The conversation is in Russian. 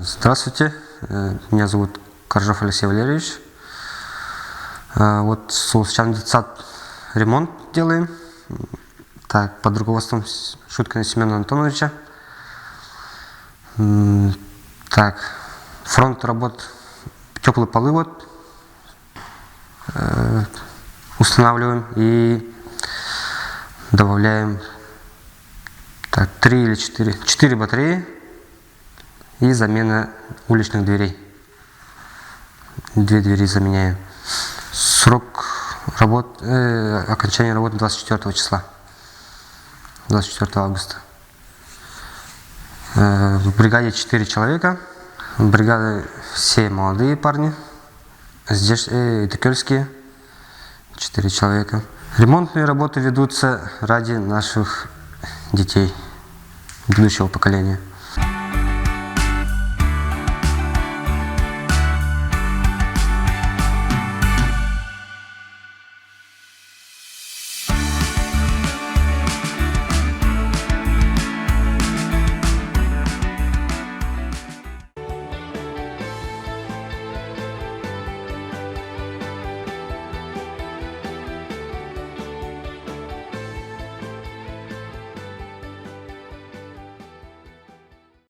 Здравствуйте, меня зовут Коржов Алексей Валерьевич. Вот с Улусчан детсад ремонт делаем. Так, под руководством Шуткина Семена Антоновича. Так, фронт работ, теплые полы вот устанавливаем и добавляем 3 или 4 батареи и замена уличных дверей. 2 двери заменяем. Срок окончания работы 24 числа, 24 августа. В бригаде 4 человека. Бригады все молодые парни. Здесь текельские 4 человека. Ремонтные работы ведутся ради наших детей, будущего поколения.